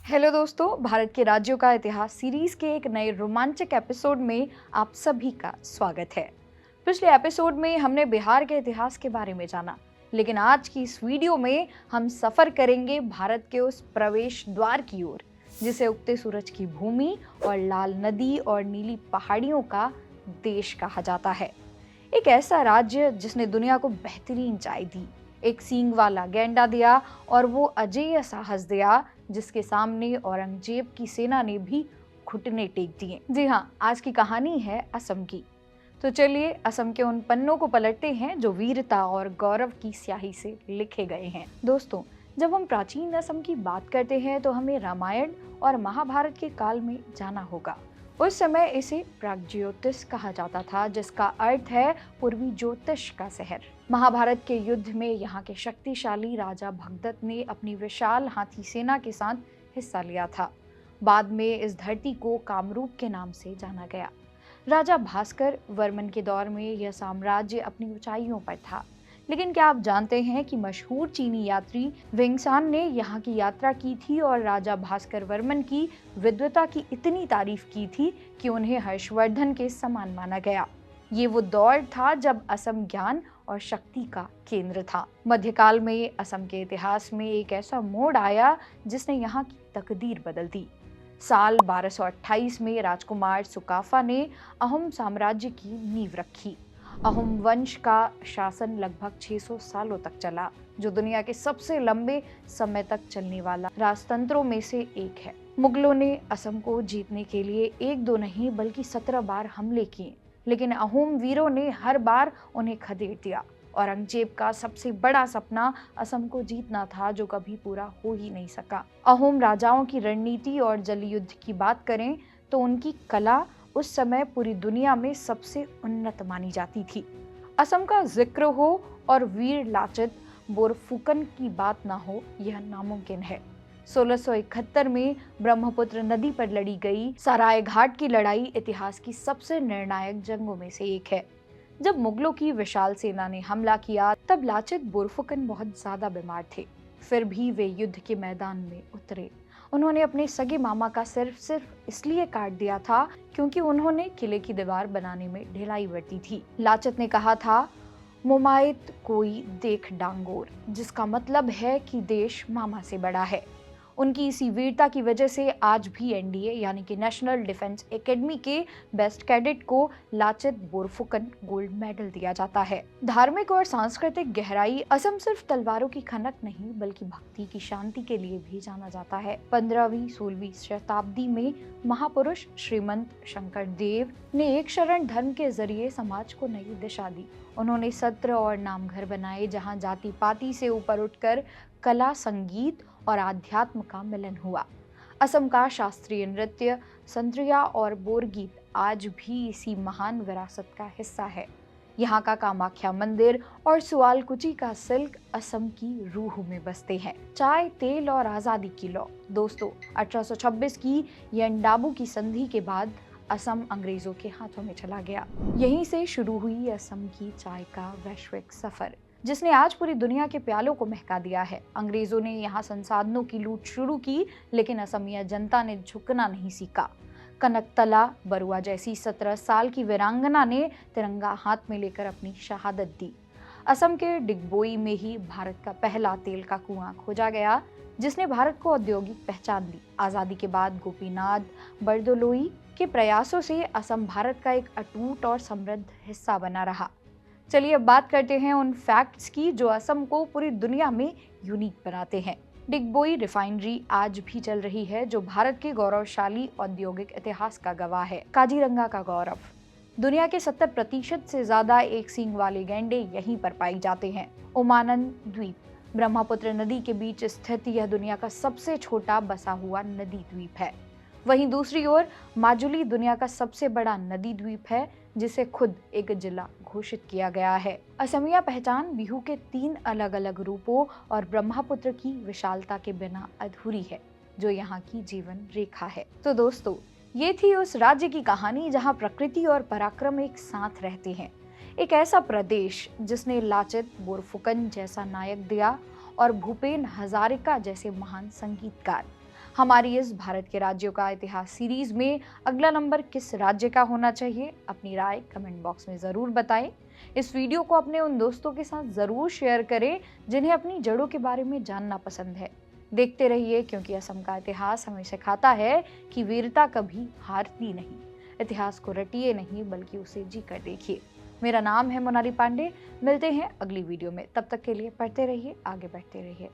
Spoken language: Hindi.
हेलो दोस्तों, भारत के राज्यों का इतिहास सीरीज के एक नए रोमांचक एपिसोड में आप सभी का स्वागत है। पिछले एपिसोड में हमने बिहार के इतिहास के बारे में जाना, लेकिन आज की इस वीडियो में हम सफर करेंगे भारत के उस प्रवेश द्वार की ओर जिसे उगते सूरज की भूमि और लाल नदी और नीली पहाड़ियों का देश कहा जाता है। एक ऐसा राज्य जिसने दुनिया को बेहतरीन चाय दी, एक सींग वाला गैंडा दिया और वो अजेय साहस दिया जिसके सामने औरंगजेब की सेना ने भी घुटने टेक दिए। जी हाँ, आज की कहानी है असम की। तो चलिए असम के उन पन्नों को पलटते हैं जो वीरता और गौरव की स्याही से लिखे गए हैं। दोस्तों, जब हम प्राचीन असम की बात करते हैं तो हमें रामायण और महाभारत के काल में जाना होगा। उस समय इसे प्राग्ज्योतिष कहा जाता था, जिसका अर्थ है पूर्वी ज्योतिष का शहर। महाभारत के युद्ध में यहाँ के शक्तिशाली राजा भगदत्त ने अपनी विशाल हाथी सेना के साथ हिस्सा लिया था। बाद में इस धरती को कामरूप के नाम से जाना गया। राजा भास्कर वर्मन के दौर में यह साम्राज्य अपनी ऊंचाइयों पर था। लेकिन क्या आप जानते हैं कि मशहूर चीनी यात्री वेंगसान ने यहाँ की यात्रा की थी और राजा भास्कर वर्मन की विद्वता की इतनी तारीफ की थी कि उन्हें हर्षवर्धन के समान माना गया। ये वो दौर था जब असम ज्ञान और शक्ति का केंद्र था। मध्यकाल में असम के इतिहास में एक ऐसा मोड़ आया जिसने यहाँ की तकदीर बदल दी। साल 1228 में राजकुमार सुकाफा ने अहोम साम्राज्य की नींव रखी। अहोम वंश का शासन लगभग 600 सालों तक चला, जो दुनिया के सबसे लंबे समय तक चलने वाला राजतंत्रों में से एक है। मुगलों ने असम को जीतने के लिए एक दो नहीं बल्कि 17 बार हमले किए, लेकिन अहोम वीरों ने हर बार उन्हें खदेड़ दिया। औरंगजेब का सबसे बड़ा सपना असम को जीतना था, जो कभी पूरा हो ही नहीं सका। अहोम राजाओं की रणनीति और जल युद्ध की बात करें तो उनकी कला उस समय पूरी दुनिया में सबसे उन्नत मानी जाती थी। असम का जिक्र हो और वीर लाचित बोरफुकन की बात ना हो, यह नामुमकिन है। 1671 में ब्रह्मपुत्र नदी पर लड़ी गई सराय घाट की लड़ाई इतिहास की सबसे निर्णायक जंगों में से एक है। जब मुगलों की विशाल सेना ने हमला किया तब लाचित बोरफुकन बहुत ज्यादा बीमार थे। फिर भी वे युद्ध के मैदान में उतरे। उन्होंने अपने सगे मामा का सिर्फ इसलिए काट दिया था क्योंकि उन्होंने किले की दीवार बनाने में ढिलाई बरती थी। लाचित ने कहा था, मुमायत कोई देख डांगोर, जिसका मतलब है कि देश मामा से बड़ा है। उनकी इसी वीरता की वजह से आज भी एनडीए यानी कि नेशनल डिफेंस एकेडमी के बेस्ट कैडेट को लाचित बोरफुकन गोल्ड मेडल दिया जाता है। धार्मिक और सांस्कृतिक गहराई असम सिर्फ तलवारों की खनक नहीं बल्कि भक्ति की शांति के लिए भी जाना जाता है। 15वीं-16वीं शताब्दी में महापुरुष श्रीमंत शंकर देव ने एक शरण धर्म के जरिए समाज को नई दिशा दी। उन्होंने सत्र और नामघर बनाए जहां जाति पाति से ऊपर उठकर कला, संगीत और आध्यात्म का मिलन हुआ। असम का शास्त्रीय नृत्य, संत्रिया और बोरगीत आज भी इसी महान विरासत का हिस्सा है। यहाँ का कामाख्या मंदिर और सुआलकुची का सिल्क असम की रूह में बसते हैं। चाय, तेल और आजादी की लौ। दोस्तों, 1826 की यंडाबू की संधि के बाद असम अंग्रेजों के हाथों में चला गया। यहीं से शुरू हुई असम की चाय का वैश्विक सफर, जिसने आज पूरी दुनिया के प्यालों को महका दिया है। अंग्रेजों ने यहाँ संसाधनों की लूट शुरू की, लेकिन असमिया जनता ने झुकना नहीं सीखा। कनकतला बरुआ जैसी 17 साल की वीरांगना ने तिरंगा हाथ में लेकर अपनी शहादत दी। असम के डिगबोई में ही भारत का पहला तेल का कुआं खोजा गया, जिसने भारत को औद्योगिक पहचान दी। आजादी के बाद गोपीनाथ बरदोलोई के प्रयासों से असम भारत का एक अटूट और समृद्ध हिस्सा बना रहा। चलिए अब बात करते हैं उन फैक्ट्स की जो असम को पूरी दुनिया में यूनिक बनाते हैं। डिगबोई रिफाइनरी आज भी चल रही है, जो भारत के गौरवशाली औद्योगिक इतिहास का गवाह है। काजीरंगा का गौरव। दुनिया के 70% से ज्यादा एक सींग वाले गैंडे यहीं पर पाए जाते हैं। उमानंद द्वीप, ब्रह्मपुत्र नदी के बीच स्थित यह दुनिया का सबसे छोटा बसा हुआ नदी द्वीप है। वहीं दूसरी ओर माजुली दुनिया का सबसे बड़ा नदी द्वीप है, जिसे खुद एक जिला घोषित किया गया है। असमिया पहचान बिहू के 3 अलग अलग रूपों और ब्रह्मपुत्र की विशालता के बिना अधूरी है, जो यहाँ की जीवन रेखा है। तो दोस्तों, ये थी उस राज्य की कहानी जहाँ प्रकृति और पराक्रम एक साथ रहते हैं। एक ऐसा प्रदेश जिसने लाचित बोरफुकन जैसा नायक दिया और भूपेन हजारिका जैसे महान संगीतकार। हमारी इस भारत के राज्यों का इतिहास सीरीज में अगला नंबर किस राज्य का होना चाहिए, अपनी राय कमेंट बॉक्स में ज़रूर बताएं। इस वीडियो को अपने उन दोस्तों के साथ ज़रूर शेयर करें जिन्हें अपनी जड़ों के बारे में जानना पसंद है। देखते रहिए, क्योंकि असम का इतिहास हमें सिखाता है कि वीरता कभी हारती नहीं। इतिहास को रटिए नहीं, बल्कि उसे जी कर देखिए। मेरा नाम है मोनाली पांडे। मिलते हैं अगली वीडियो में। तब तक के लिए पढ़ते रहिए, आगे बढ़ते रहिए।